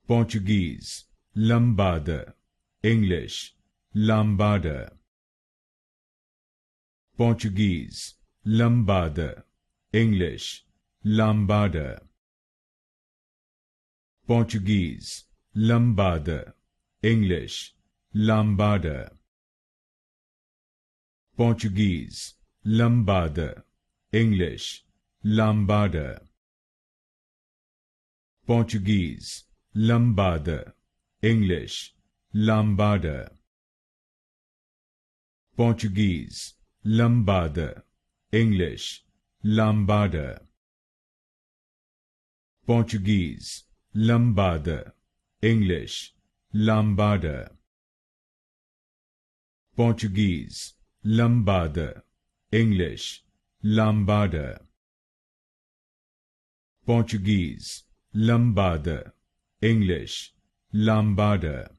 Portuguese, Lambada. English, Lambada. Portuguese, Lambada. English, Lambada. Portuguese, Lambada. English, Lambada. Portuguese, Lambada. English, Lambada. Portuguese, Lambada. English, Lambada. Portuguese, Lambada. English, Lambada. Portuguese, Lambada. English, Lambada. Portuguese, Lambada. English, Lambada. Portuguese, Lambada. English, Lambada.